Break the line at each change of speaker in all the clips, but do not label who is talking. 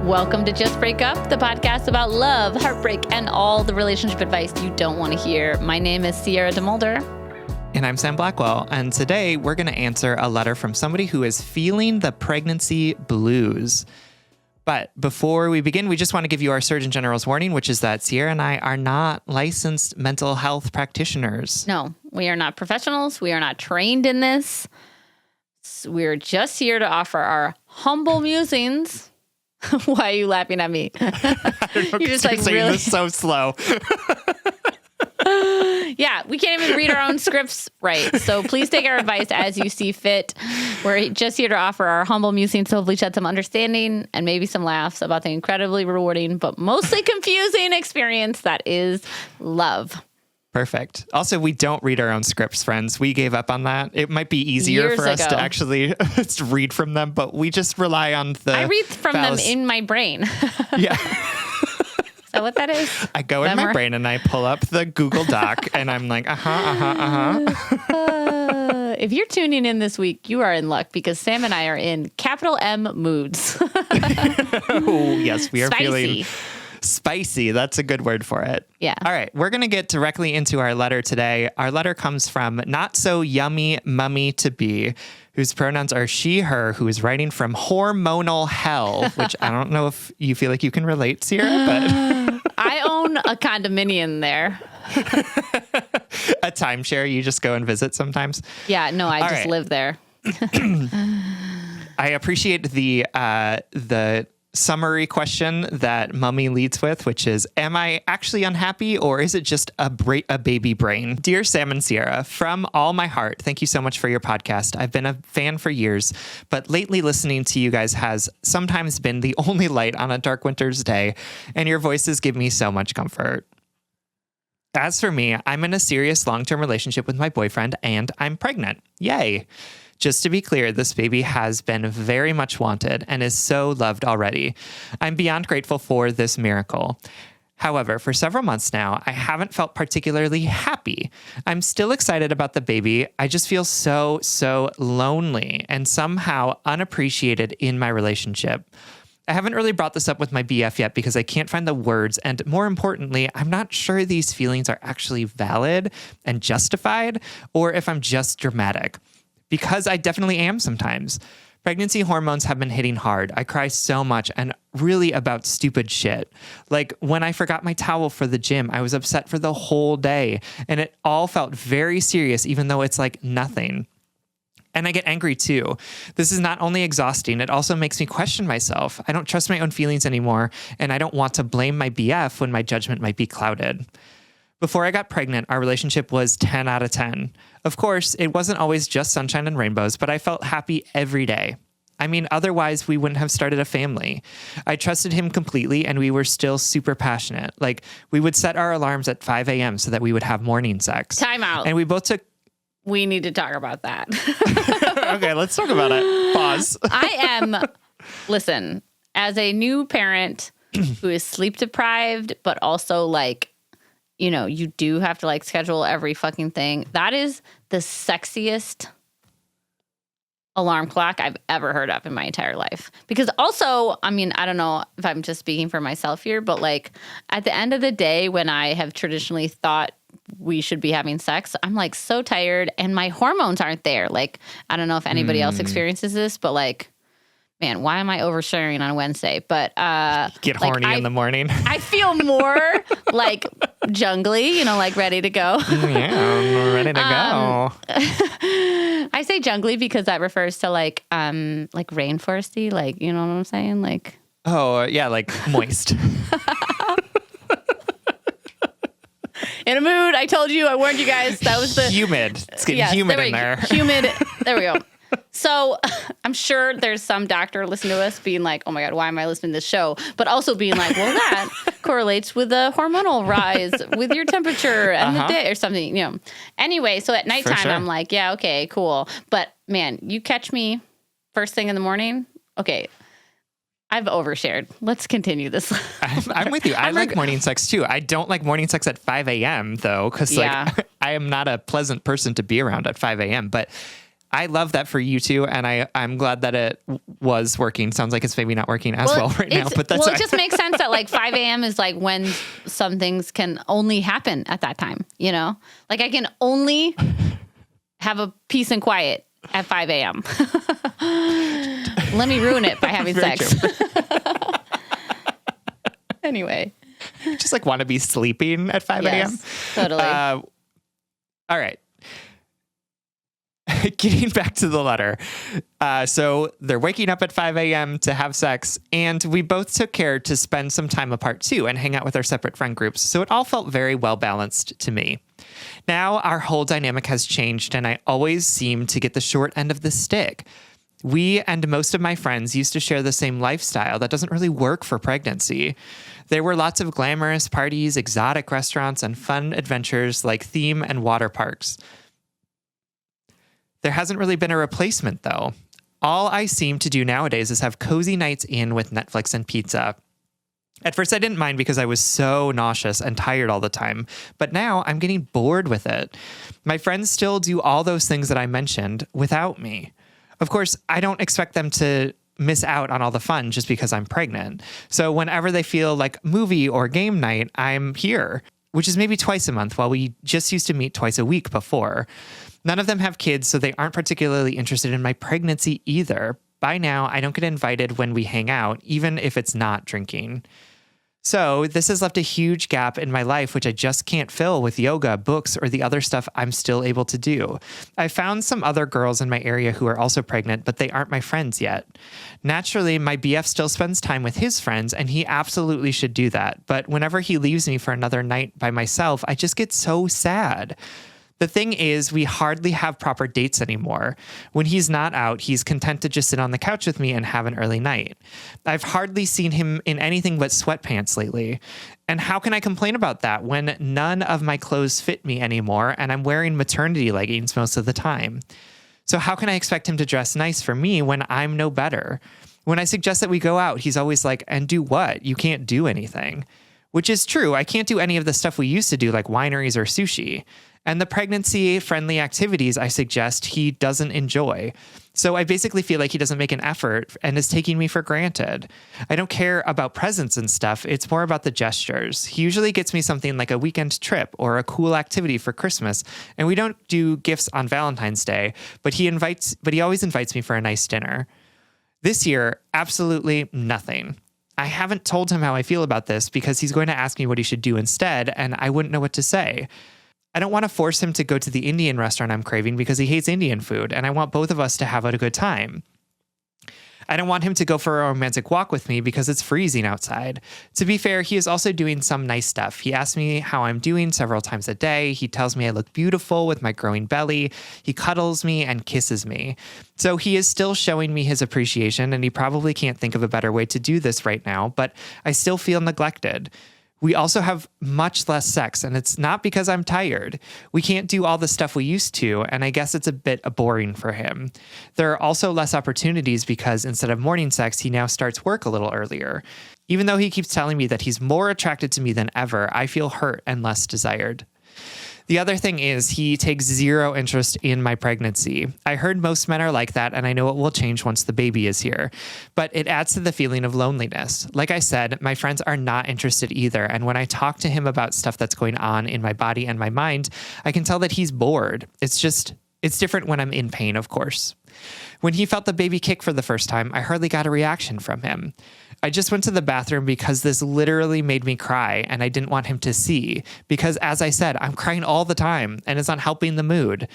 Welcome to Just Break Up, the podcast about love, heartbreak, and all the relationship advice you don't want to hear. My name is Sierra DeMulder.
And I'm Sam Blackwell. And today we're going to answer a letter from somebody who is feeling the pregnancy blues. But before we begin, we just want to give you our Surgeon General's warning, which is that Sierra and I are not licensed mental health practitioners.
No, we are not professionals. We are not trained in this. We're just here to offer our humble musings. Why are you laughing at me?
You're just like really this so slow.
Yeah, we can't even read our own scripts right. So please take our advice as you see fit. We're just here to offer our humble musings to hopefully shed some understanding and maybe some laughs about the incredibly rewarding but mostly confusing experience that is love.
Perfect. Also, we don't read our own scripts, friends. We gave up on that. It might be easier
Years
for us
ago.
to actually read from them, but we just rely on the
I read from them in my brain.
Yeah.
Is that what that is?
I go in my brain and I pull up the Google Doc and I'm like,
If you're tuning in this week, you are in luck because Sam and I are in capital M moods.
Oh, yes, we are
Spicy.
feeling spicy. That's a good word for it.
Yeah.
All right. We're going to get directly into our letter today. Our letter comes from not so yummy mummy to be, whose pronouns are she, her, who is writing from hormonal hell, which I don't know if you feel like you can relate, Sierra, but
I own a condominium there.
A timeshare you just go and visit sometimes.
Yeah, no, I
All
just
right.
live there.
I appreciate the summary question that Mummy leads with, which is, am I actually unhappy or is it just a baby brain? Dear Sam and Sierra, from all my heart, thank you so much for your podcast. I've been a fan for years, but lately listening to you guys has sometimes been the only light on a dark winter's day, and your voices give me so much comfort. As for me, I'm in a serious long-term relationship with my boyfriend and I'm pregnant. Yay. Just to be clear, this baby has been very much wanted and is so loved already. I'm beyond grateful for this miracle. However, for several months now, I haven't felt particularly happy. I'm still excited about the baby. I just feel so lonely and somehow unappreciated in my relationship. I haven't really brought this up with my BF yet because I can't find the words, and more importantly, I'm not sure these feelings are actually valid and justified, or if I'm just dramatic. Because I definitely am sometimes. Pregnancy hormones have been hitting hard. I cry so much and really about stupid shit. Like when I forgot my towel for the gym, I was upset for the whole day, and it all felt very serious, even though it's like nothing. And I get angry too. This is not only exhausting, it also makes me question myself. I don't trust my own feelings anymore, and I don't want to blame my BF when my judgment might be clouded. Before I got pregnant, our relationship was 10 out of 10. Of course, it wasn't always just sunshine and rainbows, but I felt happy every day. I mean, otherwise we wouldn't have started a family. I trusted him completely, and we were still super passionate. Like, we would set our alarms at 5 a.m. so that we would have morning sex.
Time out.
And we both took...
We need to talk about that.
Okay, let's talk about it. Pause.
Listen, as a new parent who is sleep deprived, but also like, you know, you do have to like schedule every fucking thing. That is the sexiest alarm clock I've ever heard of in my entire life. Because also, I mean, I don't know if I'm just speaking for myself here, but like at the end of the day, when I have traditionally thought we should be having sex, I'm like so tired and my hormones aren't there. Like, I don't know if anybody else experiences this, but like, man, why am I oversharing on Wednesday? But
get horny in the morning.
I feel more like jungly, you know, like ready to go.
Yeah, I'm ready to go.
I say jungly because that refers to like rainforesty, like, you know what I'm saying? Like,
oh, yeah, like moist.
in a mood. I told you, I warned you guys. That was the
humid. It's getting humid in there.
Humid. There we go. So I'm sure there's some doctor listening to us being like, oh my God, why am I listening to this show? But also being like, well, that correlates with the hormonal rise with your temperature and the day or something, you know. Anyway, so at nighttime,
sure.
I'm like, yeah, okay, cool. But man, you catch me first thing in the morning. Okay. I've overshared. Let's continue this.
I'm with you. I like morning sex too. I don't like morning sex at 5 a.m. though, because like I am not a pleasant person to be around at 5 a.m. But I love that for you two, and I'm glad that it was working. Sounds like it's maybe not working as well right now, but that's
it just makes sense that like 5 a.m. is like when some things can only happen at that time, you know? Like I can only have a peace and quiet at 5 a.m. Let me ruin it by having sex. Anyway.
Just like want to be sleeping at 5 a.m.
Yes, totally.
All right. Getting back to the letter. So they're waking up at 5 a.m. to have sex, and we both took care to spend some time apart too and hang out with our separate friend groups. So it all felt very well balanced to me. Now our whole dynamic has changed, and I always seem to get the short end of the stick. We and most of my friends used to share the same lifestyle that doesn't really work for pregnancy. There were lots of glamorous parties, exotic restaurants, and fun adventures like theme and water parks. There hasn't really been a replacement, though. All I seem to do nowadays is have cozy nights in with Netflix and pizza. At first, I didn't mind because I was so nauseous and tired all the time, but now I'm getting bored with it. My friends still do all those things that I mentioned without me. Of course, I don't expect them to miss out on all the fun just because I'm pregnant. So whenever they feel like movie or game night, I'm here, which is maybe twice a month while we just used to meet twice a week before. None of them have kids, so they aren't particularly interested in my pregnancy either. By now, I don't get invited when we hang out, even if it's not drinking. So this has left a huge gap in my life, which I just can't fill with yoga, books, or the other stuff I'm still able to do. I found some other girls in my area who are also pregnant, but they aren't my friends yet. Naturally, my BF still spends time with his friends, and he absolutely should do that. But whenever he leaves me for another night by myself, I just get so sad. The thing is, we hardly have proper dates anymore. When he's not out, he's content to just sit on the couch with me and have an early night. I've hardly seen him in anything but sweatpants lately. And how can I complain about that when none of my clothes fit me anymore and I'm wearing maternity leggings most of the time? So how can I expect him to dress nice for me when I'm no better? When I suggest that we go out, he's always like, and do what? You can't do anything. Which is true. I can't do any of the stuff we used to do, like wineries or sushi. And the pregnancy-friendly activities I suggest he doesn't enjoy. So I basically feel like he doesn't make an effort and is taking me for granted. I don't care about presents and stuff. It's more about the gestures. He usually gets me something like a weekend trip or a cool activity for Christmas. And we don't do gifts on Valentine's Day, but he always invites me for a nice dinner. This year, absolutely nothing. I haven't told him how I feel about this because he's going to ask me what he should do instead, and I wouldn't know what to say. I don't want to force him to go to the Indian restaurant I'm craving because he hates Indian food, and I want both of us to have a good time. I don't want him to go for a romantic walk with me because it's freezing outside. To be fair, he is also doing some nice stuff. He asks me how I'm doing several times a day. He tells me I look beautiful with my growing belly. He cuddles me and kisses me. So he is still showing me his appreciation, and he probably can't think of a better way to do this right now, but I still feel neglected. We also have much less sex, and it's not because I'm tired. We can't do all the stuff we used to, and I guess it's a bit boring for him. There are also less opportunities because instead of morning sex, he now starts work a little earlier. Even though he keeps telling me that he's more attracted to me than ever, I feel hurt and less desired. The other thing is he takes zero interest in my pregnancy. I heard most men are like that, and I know it will change once the baby is here. But it adds to the feeling of loneliness. Like I said, my friends are not interested either, and when I talk to him about stuff that's going on in my body and my mind, I can tell that he's bored. It's different when I'm in pain, of course. When he felt the baby kick for the first time, I hardly got a reaction from him. I just went to the bathroom because this literally made me cry, and I didn't want him to see because, as I said, I'm crying all the time and it's not helping the mood.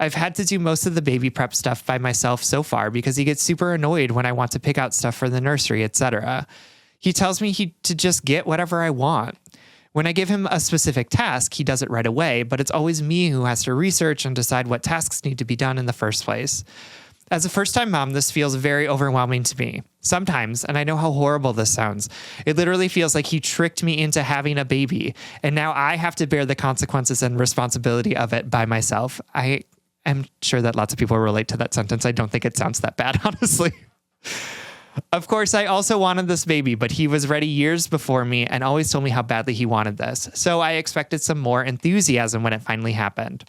I've had to do most of the baby prep stuff by myself so far because he gets super annoyed when I want to pick out stuff for the nursery, etc. He tells me to just get whatever I want. When I give him a specific task, he does it right away, but it's always me who has to research and decide what tasks need to be done in the first place. As a first-time mom, this feels very overwhelming to me. Sometimes, and I know how horrible this sounds, it literally feels like he tricked me into having a baby, and now I have to bear the consequences and responsibility of it by myself. I am sure that lots of people relate to that sentence. I don't think it sounds that bad, honestly. Of course, I also wanted this baby, but he was ready years before me and always told me how badly he wanted this. So I expected some more enthusiasm when it finally happened.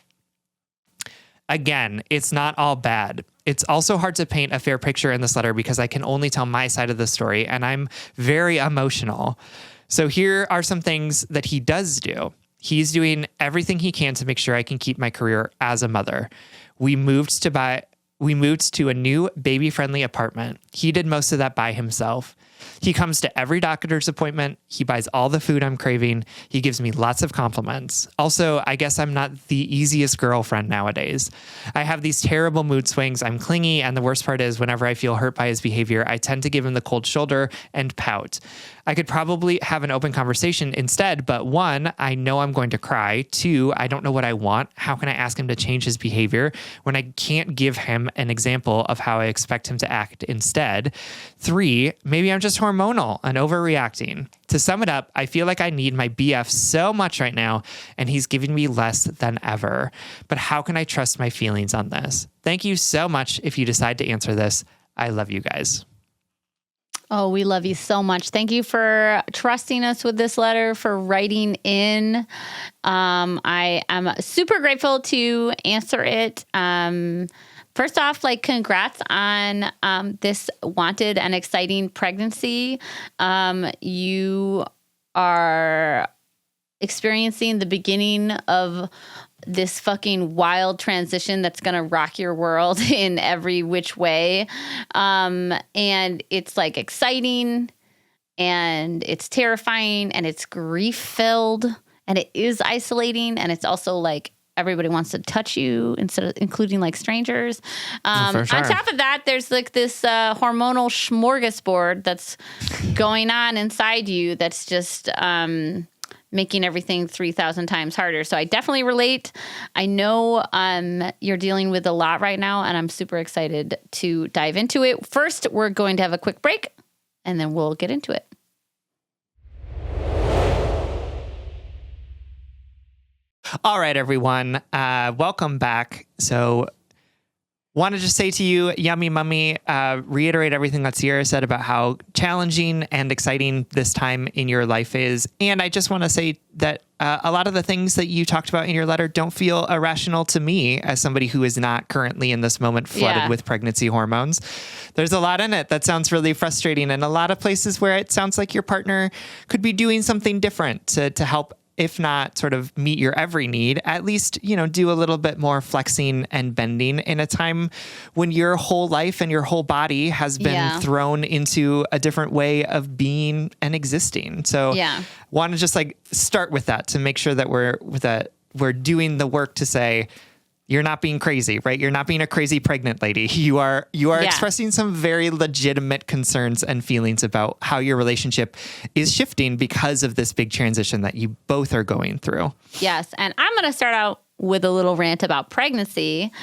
Again, it's not all bad. It's also hard to paint a fair picture in this letter because I can only tell my side of the story, and I'm very emotional. So here are some things that he does do. He's doing everything he can to make sure I can keep my career as a mother. We moved to a new baby-friendly apartment. He did most of that by himself. He comes to every doctor's appointment. He buys all the food I'm craving. He gives me lots of compliments. Also, I guess I'm not the easiest girlfriend nowadays. I have these terrible mood swings. I'm clingy, and the worst part is whenever I feel hurt by his behavior, I tend to give him the cold shoulder and pout. I could probably have an open conversation instead, but 1, I know I'm going to cry. 2, I don't know what I want. How can I ask him to change his behavior when I can't give him an example of how I expect him to act instead? 3, maybe I'm just hormonal and overreacting. To sum it up, I feel like I need my BF so much right now, and he's giving me less than ever. But how can I trust my feelings on this? Thank you so much if you decide to answer this. I love you guys.
Oh, we love you so much. Thank you for trusting us with this letter, for writing in. I am super grateful to answer it. First off, like, congrats on this wanted and exciting pregnancy. You are experiencing the beginning of this fucking wild transition that's going to rock your world in every which way. And it's like exciting, and it's terrifying, and it's grief filled, and it is isolating. And it's also like everybody wants to touch you instead of including like strangers.
For sure.
On top of that, there's like this hormonal smorgasbord that's going on inside you. That's just, making everything 3,000 times harder. So I definitely relate. I know you're dealing with a lot right now, and I'm super excited to dive into it. First, we're going to have a quick break, and then we'll get into it.
All right, everyone. Welcome back. So want to just say to you, Yummy Mummy, reiterate everything that Sierra said about how challenging and exciting this time in your life is. And I just want to say that a lot of the things that you talked about in your letter don't feel irrational to me as somebody who is not currently in this moment flooded with pregnancy hormones. There's a lot in it that sounds really frustrating, and a lot of places where it sounds like your partner could be doing something different to help, if not sort of meet your every need, at least, do a little bit more flexing and bending in a time when your whole life and your whole body has been thrown into a different way of being and existing. So want to just like start with that to make sure that we're doing the work to say, you're not being crazy, right? You're not being a crazy pregnant lady. You are expressing some very legitimate concerns and feelings about how your relationship is shifting because of this big transition that you both are going through. Yes.
And I'm going to start out with a little rant about pregnancy.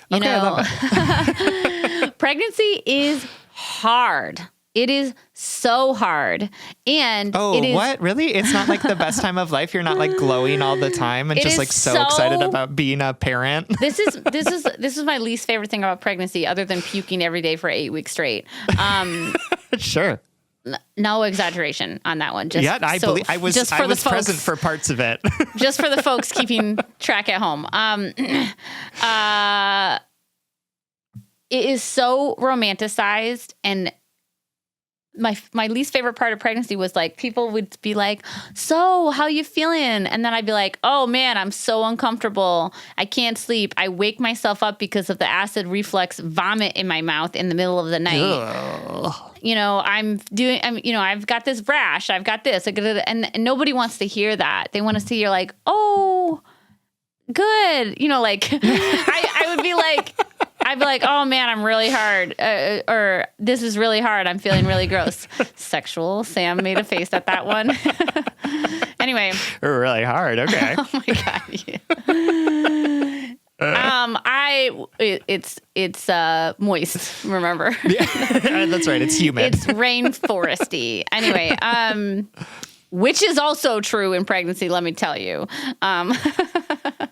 I love it. Pregnancy is hard. It is so hard. And
what? Really? It's not like the best time of life? You're not like glowing all the time and just like so excited about being a parent?
This is my least favorite thing about pregnancy, other than puking every day for 8 weeks straight.
Sure.
No exaggeration on that one.
I was present for parts of it.
Just for the folks keeping track at home. It is so romanticized, and my least favorite part of pregnancy was like people would be like, so how you feeling? And then I'd be like, oh man, I'm so uncomfortable. I can't sleep. I wake myself up because of the acid reflux vomit in my mouth in the middle of the night.
Ugh.
I've got this rash. I've got this. And nobody wants to hear that. They want to see you're like, oh, good. I would be like, I'd be like, oh man, I'm really hard. Or this is really hard. I'm feeling really gross. Sexual. Sam made a face at that one. Anyway.
Really hard. Okay.
Oh my God. It's moist, remember?
Yeah. That's right. It's humid.
It's rainforesty. Anyway, which is also true in pregnancy, let me tell you.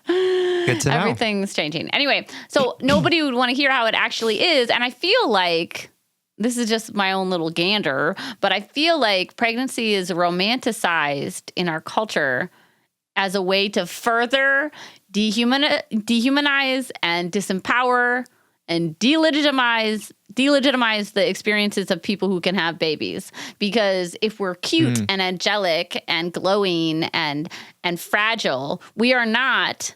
Good to know.
Everything's changing. Anyway, so nobody would want to hear how it actually is. And I feel like, this is just my own little gander, but I feel like pregnancy is romanticized in our culture as a way to further dehumanize and disempower and delegitimize the experiences of people who can have babies. Because if we're cute and angelic and glowing and fragile, we are not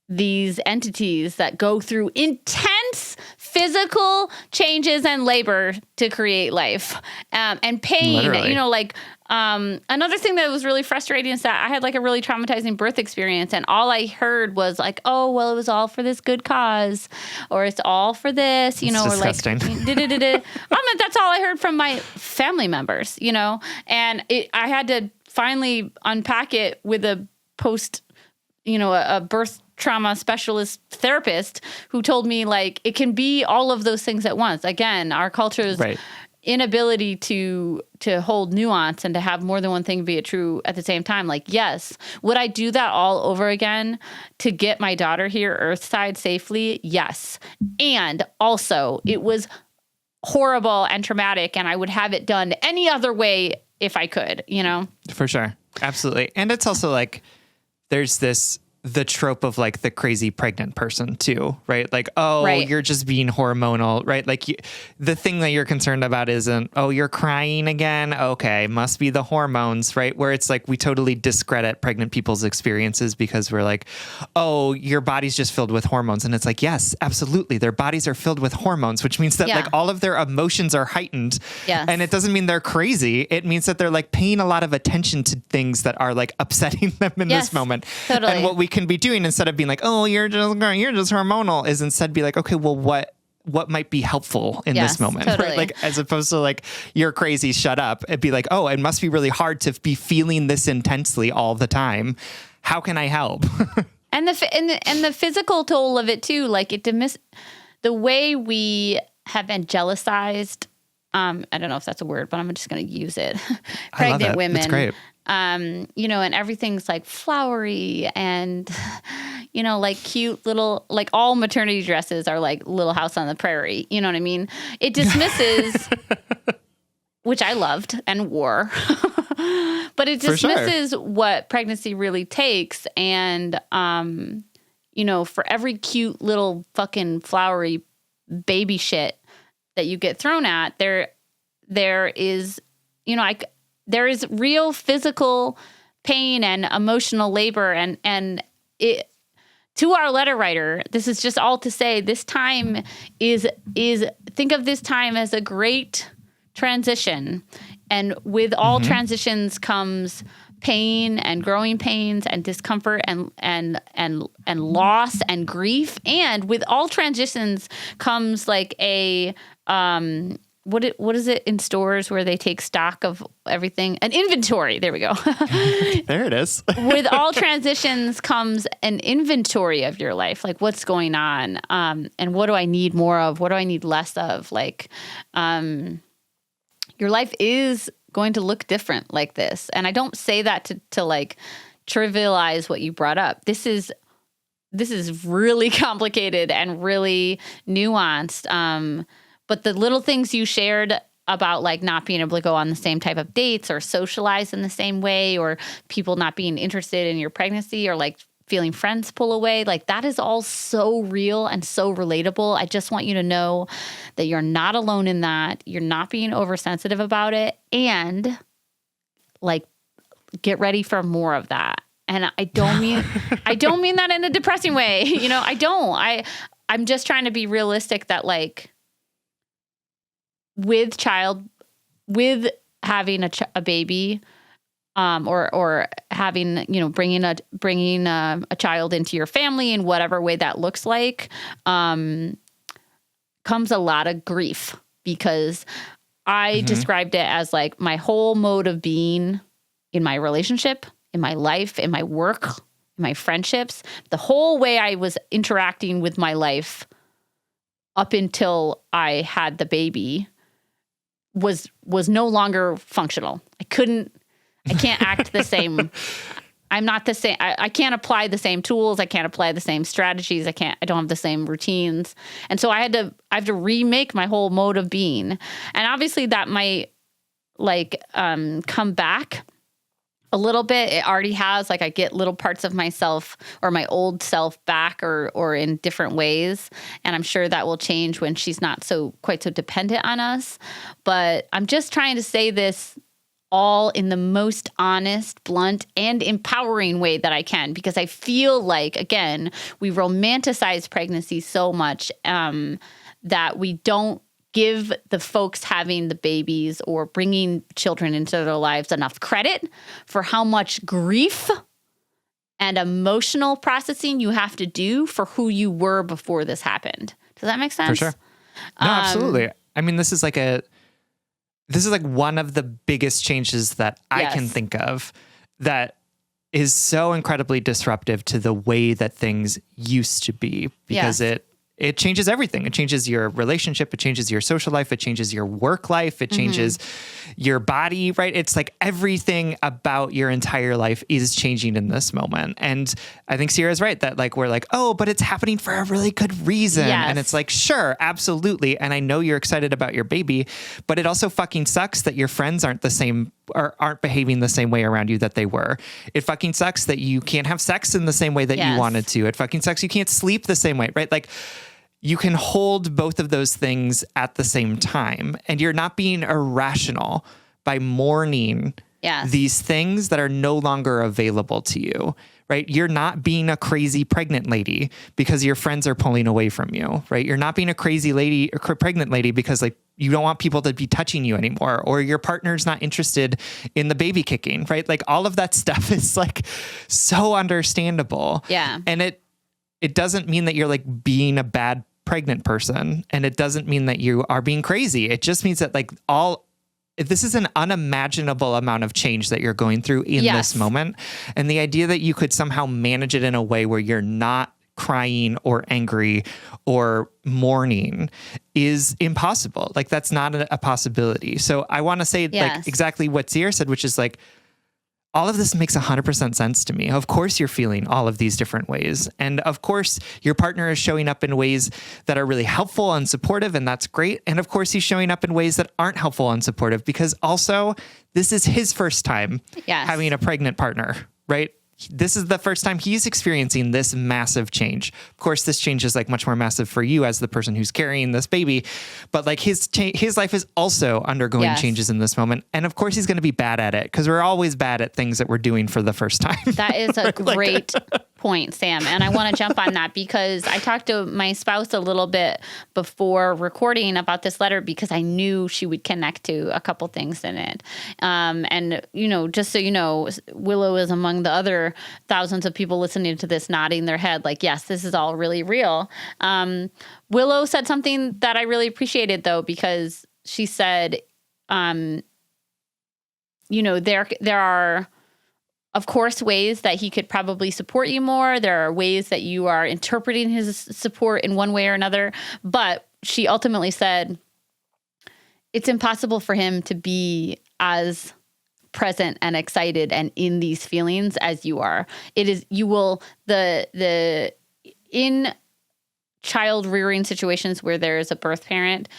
these entities that go through intense physical changes and labor to create life, and pain.
Literally.
You know, like, another thing that was really frustrating is that I had like a really traumatizing birth experience, and all I heard was like, oh, well, it was all for this good cause, or it's all for this, you know,
or like,
I mean, that's all I heard from my family members, you know, and I had to finally unpack it with a birth trauma specialist therapist who told me, like, it can be all of those things at once. Again, our culture's inability to hold nuance and to have more than one thing be true at the same time. Like, yes, would I do that all over again to get my daughter here earthside safely? Yes. And also, it was horrible and traumatic, and I would have it done any other way if I could, you know?
For sure. Absolutely. And it's also like, there's the trope of like the crazy pregnant person too, right? Like, oh, you're just being hormonal, right? Like the thing that you're concerned about isn't, oh, you're crying again. Okay. Must be the hormones, right? Where it's like, we totally discredit pregnant people's experiences because we're like, oh, your body's just filled with hormones. And it's like, yes, absolutely. Their bodies are filled with hormones, which means that like all of their emotions are heightened.
Yes.
And it doesn't mean they're crazy. It means that they're like paying a lot of attention to things that are like upsetting them in this moment.
Totally.
And what we can be doing, instead of being like, oh, you're just hormonal, is instead be like, okay, well, what might be helpful in this moment, right? Like, as opposed to like, you're crazy, shut up. It'd be like, oh, it must be really hard to be feeling this intensely all the time. How can I help?
And the physical toll of it too, like the way we have angelicized, I don't know if that's a word, but I'm just going to use it. Pregnant women.
It's great.
You know, and everything's like flowery and, you know, like cute little, like all maternity dresses are like Little House on the Prairie. You know what I mean? It dismisses, which I loved and wore, but it dismisses what pregnancy really takes. And, you know, for every cute little fucking flowery baby shit that you get thrown at, there is, you know, there is real physical pain and emotional labor, and it, to our letter writer, this is just all to say, this time is think of this time as a great transition, and with all transitions comes pain and growing pains and discomfort and loss and grief, and with all transitions comes like a what is it in stores where they take stock of everything? An inventory. There we go.
There it is.
With all transitions comes an inventory of your life. Like, what's going on? And what do I need more of? What do I need less of? Like, your life is going to look different like this. And I don't say that to like trivialize what you brought up. This is really complicated and really nuanced. But the little things you shared about like not being able to go on the same type of dates or socialize in the same way, or people not being interested in your pregnancy, or like feeling friends pull away, like that is all so real and so relatable. I just want you to know that you're not alone in that. You're not being oversensitive about it, and like get ready for more of that. And I don't mean that in a depressing way. You know, I'm just trying to be realistic that like, with having a baby, or having, you know, bringing a child into your family in whatever way that looks like, comes a lot of grief, because I described it as like my whole mode of being in my relationship, in my life, in my work, in my friendships, the whole way I was interacting with my life up until I had the baby was no longer functional. I can't act the same. I'm not the same. I can't apply the same tools. I can't apply the same strategies. I don't have the same routines. And so I have to remake my whole mode of being. And obviously that might like, come back a little bit. It already has. Like I get little parts of myself or my old self back or in different ways. And I'm sure that will change when she's not quite so dependent on us. But I'm just trying to say this all in the most honest, blunt, and empowering way that I can, because I feel like, again, we romanticize pregnancy so much that we don't give the folks having the babies or bringing children into their lives enough credit for how much grief and emotional processing you have to do for who you were before this happened. Does that make sense?
For sure. No, absolutely. I mean, this is like one of the biggest changes that I can think of that is so incredibly disruptive to the way that things used to be, because it changes everything. It changes your relationship. It changes your social life. It changes your work life. It changes your body, right? It's like everything about your entire life is changing in this moment. And I think Sierra's right that like, we're like, oh, but it's happening for a really good reason.
Yes.
And it's like, sure, absolutely. And I know you're excited about your baby, but it also fucking sucks that your friends aren't the same or aren't behaving the same way around you that they were. It fucking sucks that you can't have sex in the same way that you wanted to. It fucking sucks you can't sleep the same way, right? Like, you can hold both of those things at the same time, and you're not being irrational by mourning these things that are no longer available to you, right? You're not being a crazy pregnant lady because your friends are pulling away from you, right? You're not being a crazy lady or pregnant lady because like you don't want people to be touching you anymore, or your partner's not interested in the baby kicking, right? Like all of that stuff is like so understandable.
Yeah.
And it doesn't mean that you're like being a bad pregnant person, and it doesn't mean that you are being crazy. It just means that like this is an unimaginable amount of change that you're going through in this moment. And the idea that you could somehow manage it in a way where you're not crying or angry or mourning is impossible. Like that's not a possibility. So I want to say like exactly what Sierra said, which is like, all of this makes 100% sense to me. Of course, you're feeling all of these different ways. And of course, your partner is showing up in ways that are really helpful and supportive, and that's great. And of course, he's showing up in ways that aren't helpful and supportive, because also this is his first time having a pregnant partner, right? This is the first time he's experiencing this massive change. Of course, this change is like much more massive for you as the person who's carrying this baby, but like his life is also undergoing changes in this moment. And of course he's going to be bad at it, because we're always bad at things that we're doing for the first time.
That is a great point, Sam. And I want to jump on that because I talked to my spouse a little bit before recording about this letter, because I knew she would connect to a couple things in it. And, you know, just so you know, Willow is among the other thousands of people listening to this nodding their head like, yes, this is all really real. Willow said something that I really appreciated, though, because she said, you know, there are, of course, ways that he could probably support you more. There are ways that you are interpreting his support in one way or another. But she ultimately said, it's impossible for him to be as present and excited and in these feelings as you are. It is, you will, in child rearing situations where there is a birth parent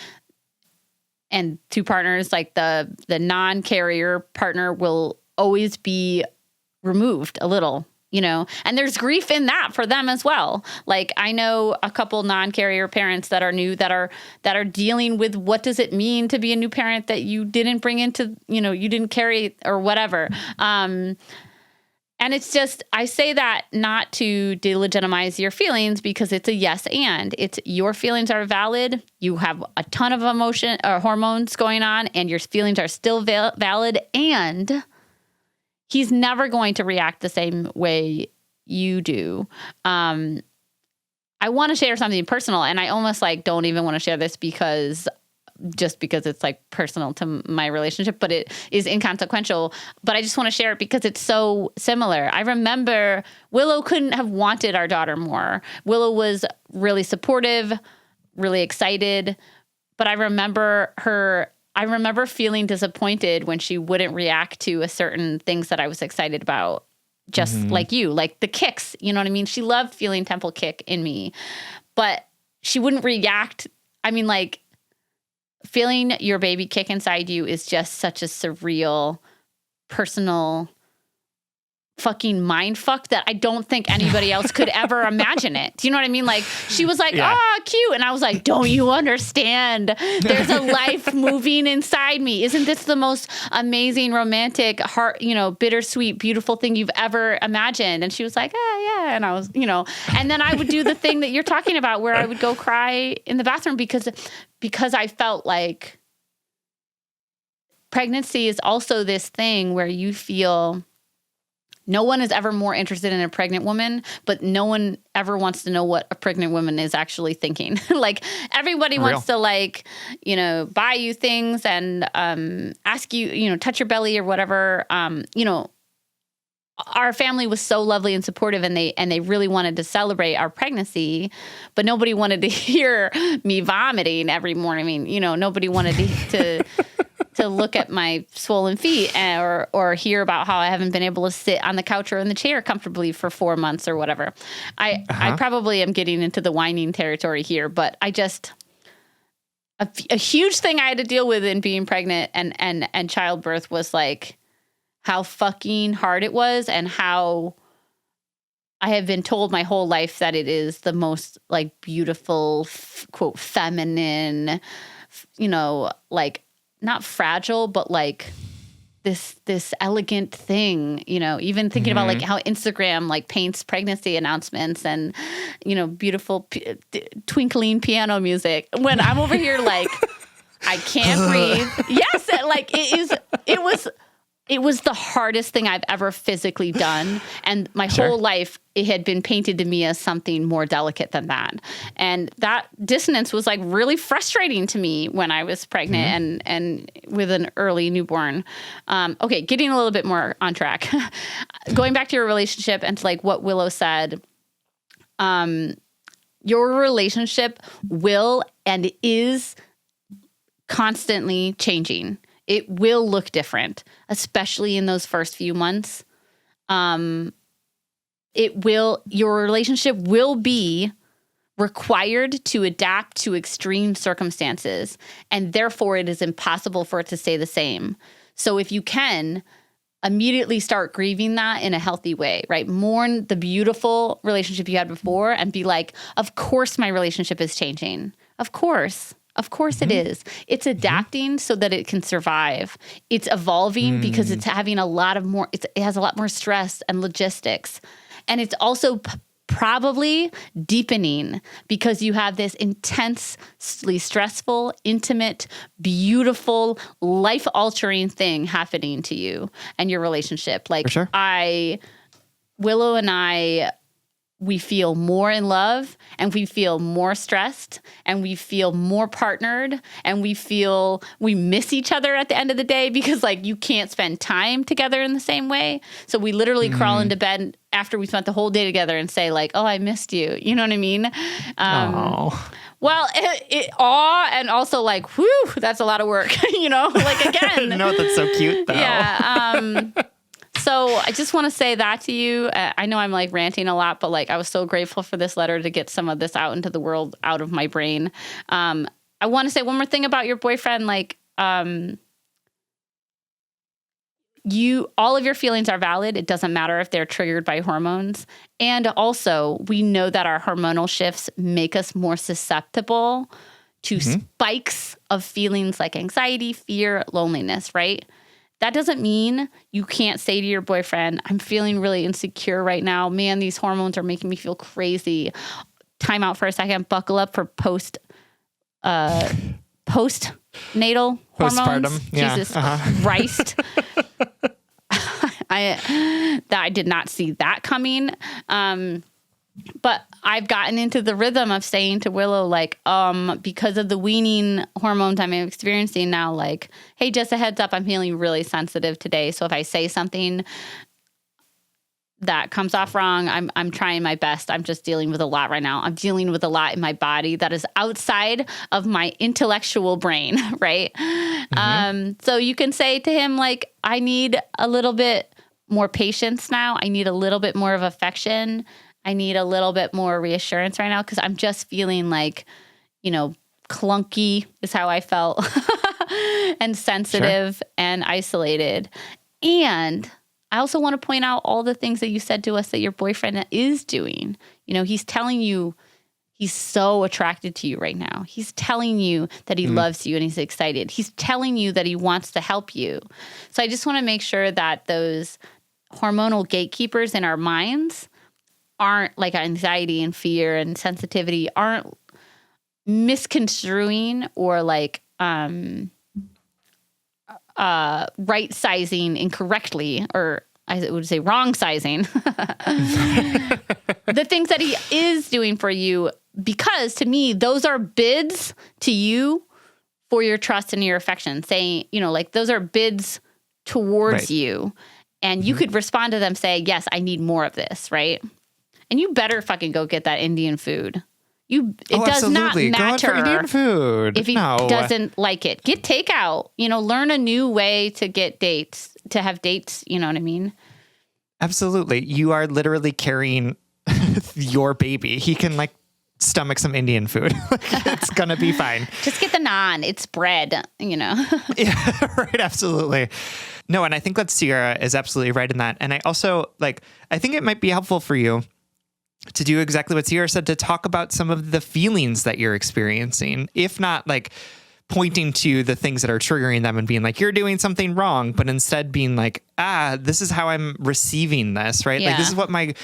and two partners, like the non-carrier partner will always be removed a little, you know, and there's grief in that for them as well. Like I know a couple non-carrier parents that are new, that are dealing with what does it mean to be a new parent that you didn't bring into, you know, you didn't carry or whatever. And it's just, I say that not to delegitimize your feelings, because it's a yes and. It's your feelings are valid. You have a ton of emotion or hormones going on, and your feelings are still valid, and he's never going to react the same way you do. I want to share something personal, and I almost like don't even want to share this because it's like personal to my relationship, but it is inconsequential. But I just want to share it because it's so similar. I remember Willow couldn't have wanted our daughter more. Willow was really supportive, really excited, but I remember feeling disappointed when she wouldn't react to a certain things that I was excited about, just like you, like the kicks, you know what I mean? She loved feeling temple kick in me, but she wouldn't react. I mean, like feeling your baby kick inside you is just such a surreal, personal fucking mind fuck that I don't think anybody else could ever imagine it. Do you know what I mean? Like, she was like, cute. And I was like, don't you understand? There's a life moving inside me. Isn't this the most amazing, romantic, heart, bittersweet, beautiful thing you've ever imagined? And she was like, yeah. And I was, and then I would do the thing that you're talking about where I would go cry in the bathroom because I felt like pregnancy is also this thing where you feel no one is ever more interested in a pregnant woman, but no one ever wants to know what a pregnant woman is actually thinking. Like, everybody wants to buy you things and ask you, touch your belly or whatever. Our family was so lovely and supportive, and they really wanted to celebrate our pregnancy, but nobody wanted to hear me vomiting every morning. I mean, nobody wanted to look at my swollen feet or hear about how I haven't been able to sit on the couch or in the chair comfortably for 4 months or whatever. I probably am getting into the whining territory here, but I just, a huge thing I had to deal with in being pregnant and childbirth was like how fucking hard it was, and how I have been told my whole life that it is the most like beautiful, quote, feminine, like, not fragile, but like this elegant thing, even thinking about like how Instagram like paints pregnancy announcements and, beautiful twinkling piano music, when I'm over here like, I can't breathe. Yes. Like, it was the hardest thing I've ever physically done. And my whole life, it had been painted to me as something more delicate than that. And that dissonance was like really frustrating to me when I was pregnant and with an early newborn. Okay, getting a little bit more on track. Going back to your relationship and to like what Willow said, your relationship will and is constantly changing. It will look different, especially in those first few months. Your relationship will be required to adapt to extreme circumstances, and therefore it is impossible for it to stay the same. So if you can, immediately start grieving that in a healthy way, right? Mourn the beautiful relationship you had before and be like, of course my relationship is changing. Of course it is. It's adapting so that it can survive. It's evolving because it's having it has a lot more stress and logistics. And it's also probably deepening because you have this intensely stressful, intimate, beautiful, life-altering thing happening to you and your relationship. Like,
for sure.
Willow and I, we feel more in love, and we feel more stressed, and we feel more partnered, and we miss each other at the end of the day because like you can't spend time together in the same way. So we literally crawl into bed after we spent the whole day together and say like, oh, I missed you. You know what I mean? Well, and also like, whew, that's a lot of work, like again.
No, that's so cute though.
Yeah. So I just want to say that to you. I know I'm like ranting a lot, but like I was so grateful for this letter to get some of this out into the world, out of my brain. I want to say one more thing about your boyfriend. Like, all of your feelings are valid. It doesn't matter if they're triggered by hormones. And also, we know that our hormonal shifts make us more susceptible to spikes of feelings like anxiety, fear, loneliness, right? That doesn't mean you can't say to your boyfriend, I'm feeling really insecure right now. Man, these hormones are making me feel crazy. Time out for a second. Buckle up for postnatal hormones.
Yeah.
Jesus Christ. I did not see that coming. But I've gotten into the rhythm of saying to Willow, like, because of the weaning hormones I'm experiencing now, like, hey, just a heads up, I'm feeling really sensitive today. So if I say something that comes off wrong, I'm trying my best. I'm just dealing with a lot right now. I'm dealing with a lot in my body that is outside of my intellectual brain, right? So you can say to him, like, I need a little bit more patience now. I need a little bit more of affection. I need a little bit more reassurance right now because I'm just feeling like, clunky is how I felt and sensitive and isolated. And I also want to point out all the things that you said to us that your boyfriend is doing. You know, he's telling you he's so attracted to you right now. He's telling you that he loves you and he's excited. He's telling you that he wants to help you. So I just want to make sure that those hormonal gatekeepers in our minds aren't, like anxiety and fear and sensitivity, aren't misconstruing or like right sizing incorrectly, or I would say wrong sizing the things that he is doing for you, because to me, those are bids to you for your trust and your affection, saying, you know, like those are bids towards you. And you could respond to them, say, yes, I need more of this, right? And you better fucking go get that Indian food. It does not
Go out
matter
for Indian food.
if he doesn't like it. Get takeout. You know, learn a new way to get dates, to have dates. You know what I mean?
Absolutely. You are literally carrying your baby. He can like stomach some Indian food. It's going to be fine.
Just get the naan. It's bread, you know?
Yeah, right. Absolutely. No, and I think that Sierra is absolutely right in that. And I also I think it might be helpful for you to do exactly what Sierra said, to talk about some of the feelings that you're experiencing, if not like pointing to the things that are triggering them and being like, you're doing something wrong, but instead being like, this is how I'm receiving this, right?
Yeah.
Like, this is what my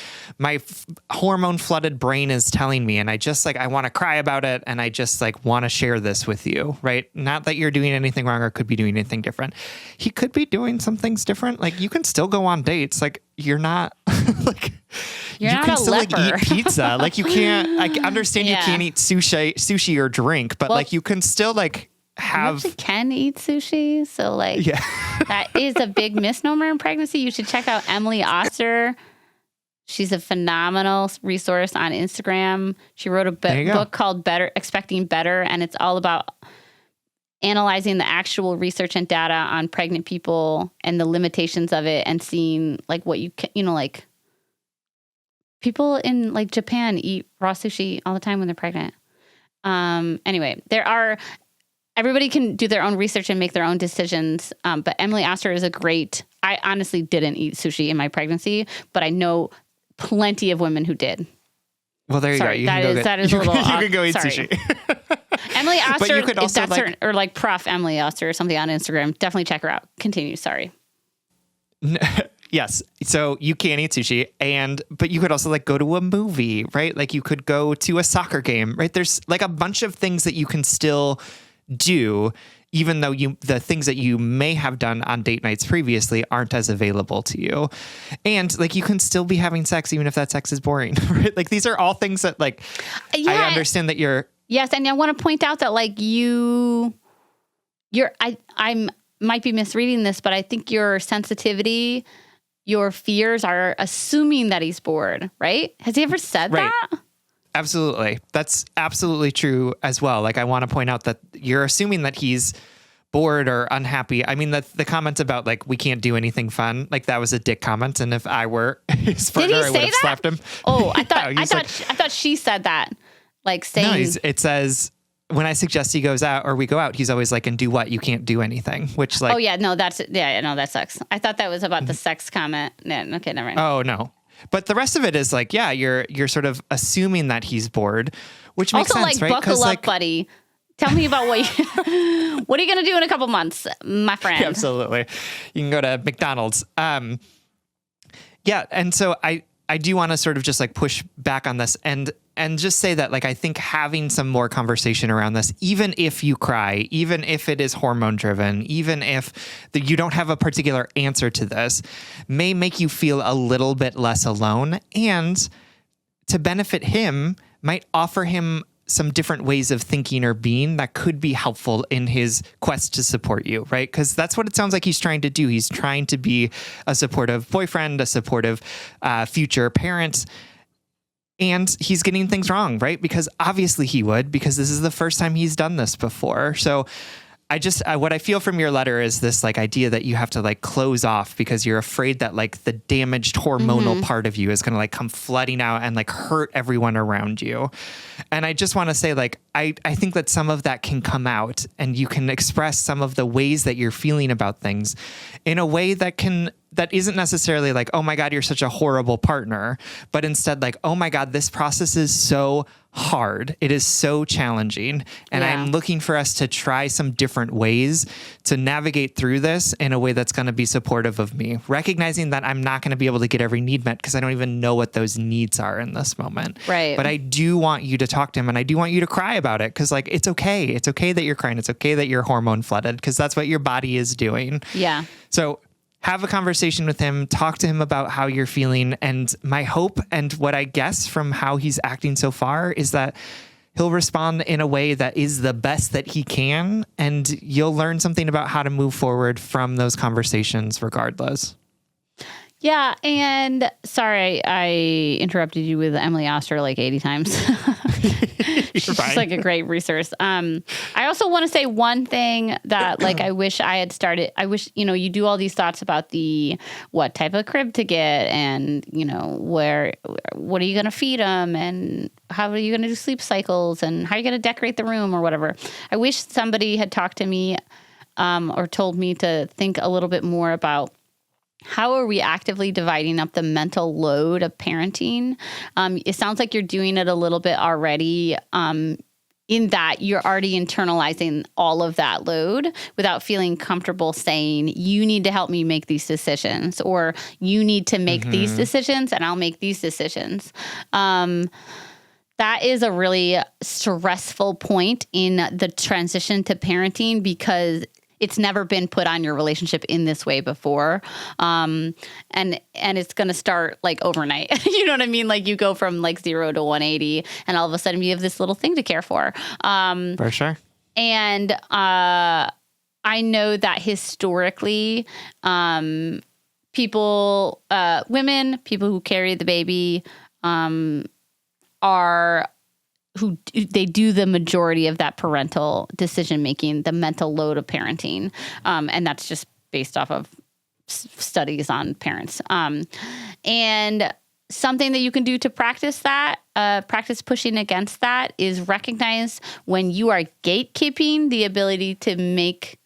hormone flooded brain is telling me. And I just I want to cry about it. And I just want to share this with you, right? Not that you're doing anything wrong or could be doing anything different. He could be doing some things different. Like, you can still go on dates. Like, you're not
You're
you
not
can
a
still
leper.
eat pizza. Like, you can't, I understand you can't eat sushi or drink, but you can still have.
You actually can eat sushi. So that is a big misnomer in pregnancy. You should check out Emily Oster. She's a phenomenal resource on Instagram. She wrote a book called Expecting Better. And it's all about analyzing the actual research and data on pregnant people and the limitations of it, and seeing what you can, people in Japan eat raw sushi all the time when they're pregnant. Anyway, everybody can do their own research and make their own decisions. But Emily Oster is I honestly didn't eat sushi in my pregnancy, but I know plenty of women who did.
Well, there you go. You can go eat sushi.
Emily Oster,
you could also
or Prof. Emily Oster or something on Instagram. Definitely check her out. Continue. Sorry.
Yes. So you can't eat sushi, but you could also go to a movie, right? Like, you could go to a soccer game, right? There's a bunch of things that you can still do, even though the things that you may have done on date nights previously aren't as available to you. And you can still be having sex even if that sex is boring, right? These are all things that I understand that you're.
Yes. And I want to point out that I might be misreading this, but I think your sensitivity, your fears are assuming that he's bored, right? Has he ever said that?
Absolutely. That's absolutely true as well. I want to point out that you're assuming that he's bored or unhappy. I mean, the comment about we can't do anything fun, that was a dick comment. And if I were his partner, I would have slapped him.
Oh, I thought she said that. Saying.
No, it says, when I suggest he goes out or we go out, he's always and do what? You can't do anything, which
oh yeah, no, that sucks. I thought that was about the sex comment. No, okay, never mind.
Oh no. But the rest of it is you're sort of assuming that he's bored, which makes
also,
sense, right?
Buckle up, buddy. Tell me about what are you going to do in a couple months, my friend?
Absolutely. You can go to McDonald's. Yeah. And so I do want to sort of just push back on this and just say that I think having some more conversation around this, even if you cry, even if it is hormone driven, even if you don't have a particular answer to this, may make you feel a little bit less alone, and to benefit him, might offer him some different ways of thinking or being that could be helpful in his quest to support you, right? Because that's what it sounds like he's trying to do. He's trying to be a supportive boyfriend, a supportive future parent. And he's getting things wrong, right? Because obviously he would, because this is the first time he's done this before. So what I feel from your letter is this idea that you have to close off because you're afraid that the damaged hormonal part of you is going to come flooding out and hurt everyone around you. And I just want to say I think that some of that can come out and you can express some of the ways that you're feeling about things in a way that can that isn't necessarily like, oh my God, you're such a horrible partner, but instead like, oh my God, this process is so hard. It is so challenging. And I'm looking for us to try some different ways to navigate through this in a way that's going to be supportive of me, recognizing that I'm not going to be able to get every need met because I don't even know what those needs are in this moment.
Right.
But I do want you to talk to him and I do want you to cry about it because like, it's okay. It's okay that you're crying. It's okay that you're hormone flooded because that's what your body is doing.
Yeah.
So have a conversation with him, talk to him about how you're feeling. And my hope and what I guess from how he's acting so far is that he'll respond in a way that is the best that he can. And you'll learn something about how to move forward from those conversations regardless.
Yeah. And sorry, I interrupted you with Emily Oster like 80 times. She's just like a great resource. I also want to say one thing that like, I wish I had started. I wish, you do all these thoughts about what type of crib to get and, what are you going to feed them and how are you going to do sleep cycles and how are you going to decorate the room or whatever. I wish somebody had talked to me or told me to think a little bit more about how are we actively dividing up the mental load of parenting? It sounds like you're doing it a little bit already in that you're already internalizing all of that load without feeling comfortable saying, you need to help me make these decisions or you need to make these decisions and I'll make these decisions. That is a really stressful point in the transition to parenting because it's never been put on your relationship in this way before. And it's going to start like overnight. You know what I mean? Like you go from like 0 to 180 and all of a sudden you have this little thing to care for.
For sure.
And I know that historically, people, women, people who carry the baby, they do the majority of that parental decision making, the mental load of parenting, and that's just based off of studies on parents. And something that you can do to practice that, practice pushing against that, is recognize when you are gatekeeping the ability to make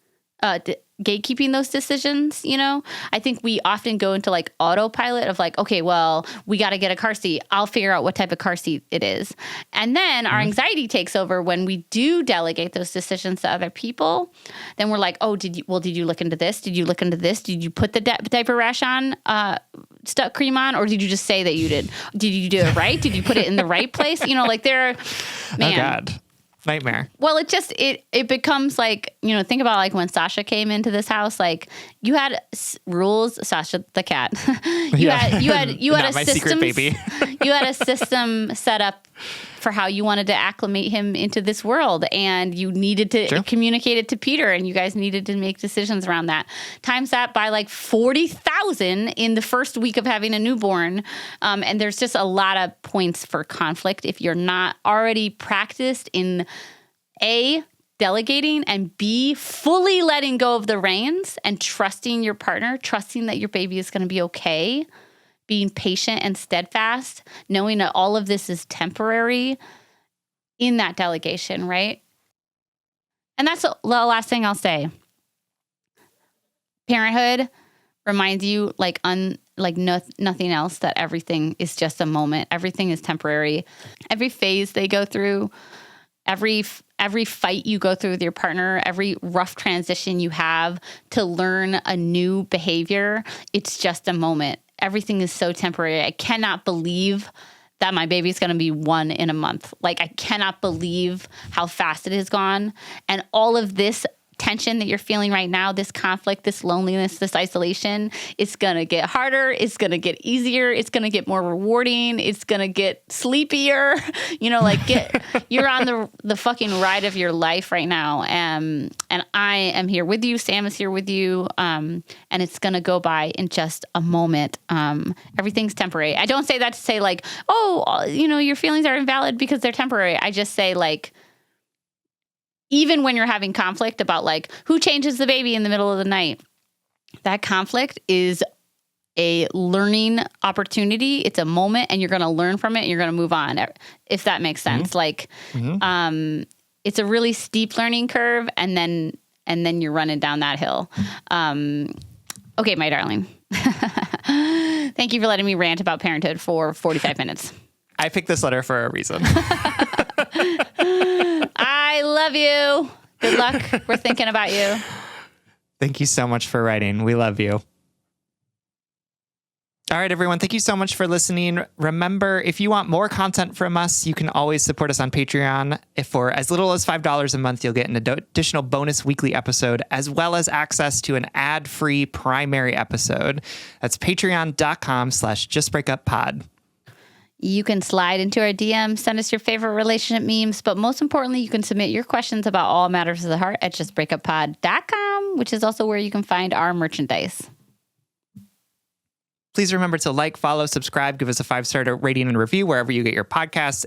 gatekeeping those decisions. I think we often go into like autopilot of like, okay, well, we got to get a car seat. I'll figure out what type of car seat it is. And then our anxiety takes over when we do delegate those decisions to other people. Then we're like, oh, did you look into this? Did you look into this? Did you put the diaper rash on, stuck cream on? Or did you just say that you did? Did you do it right? Did you put it in the right place? Man.
Oh God. Nightmare.
Well, it becomes like, think about like when Sasha came into this house, like you had rules, Sasha the cat. you had a system, baby. You had a system set up for how you wanted to acclimate him into this world, and you needed to communicate it to Peter, and you guys needed to make decisions around that. Times that by like 40,000 in the first week of having a newborn, and there's just a lot of points for conflict if you're not already practiced in A, delegating, and B, fully letting go of the reins and trusting your partner, trusting that your baby is going to be okay. Being patient and steadfast, knowing that all of this is temporary in that delegation, right? And that's the last thing I'll say. Parenthood reminds you, nothing else, that everything is just a moment. Everything is temporary. Every phase they go through, every fight you go through with your partner, every rough transition you have to learn a new behavior, it's just a moment. Everything is so temporary. I cannot believe that my baby's going to be 1 in a month. Like, I cannot believe how fast it has gone. And all of this tension that you're feeling right now, this conflict, this loneliness, this isolation, it's going to get harder. It's going to get easier. It's going to get more rewarding. It's going to get sleepier. You're on the fucking ride of your life right now. And I am here with you. Sam is here with you. And it's going to go by in just a moment. Everything's temporary. I don't say that to say like, oh, your feelings are invalid because they're temporary. I just say like, even when you're having conflict about like who changes the baby in the middle of the night, that conflict is a learning opportunity. It's a moment, and you're going to learn from it, and you're going to move on, if that makes sense. It's a really steep learning curve, and then you're running down that hill. Okay, my darling. Thank you for letting me rant about parenthood for 45 minutes.
I picked this letter for a reason.
I love you. Good luck. We're thinking about you.
Thank you so much for writing. We love you. All right, everyone. Thank you so much for listening. Remember, if you want more content from us, you can always support us on Patreon. If for as little as $5 a month, you'll get an additional bonus weekly episode, as well as access to an ad-free primary episode. That's patreon.com/justbreakuppod.
You can slide into our DMs, send us your favorite relationship memes, but most importantly, you can submit your questions about all matters of the heart at justbreakuppod.com, which is also where you can find our merchandise.
Please remember to like, follow, subscribe, give us a 5-star rating and review wherever you get your podcasts.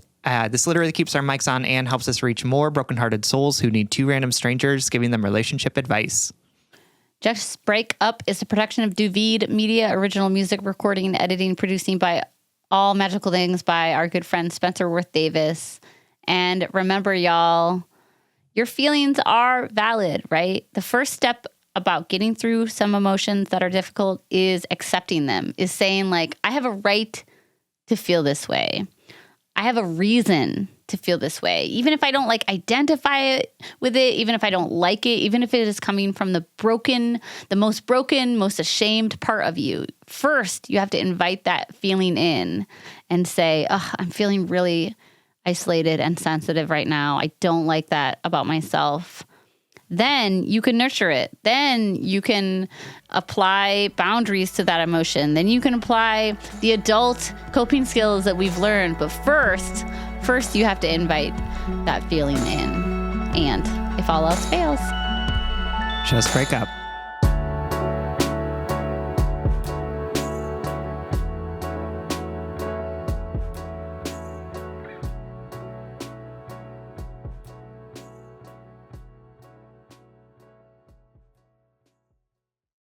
This literally keeps our mics on and helps us reach more brokenhearted souls who need 2 random strangers giving them relationship advice.
Just Break Up is a production of Duvid Media, original music recording, editing, producing by All Magical Things by our good friend Spencer Worth Davis. And remember, y'all, your feelings are valid, right? The first step about getting through some emotions that are difficult is accepting them, is saying like, I have a right to feel this way. I have a reason to feel this way. Even if I don't like identify with it, even if I don't like it, even if it is coming from the most broken, most ashamed part of you. First, you have to invite that feeling in and say, oh, I'm feeling really isolated and sensitive right now. I don't like that about myself. Then you can nurture it. Then you can apply boundaries to that emotion. Then you can apply the adult coping skills that we've learned. But first you have to invite that feeling in. And if all else fails,
just break up.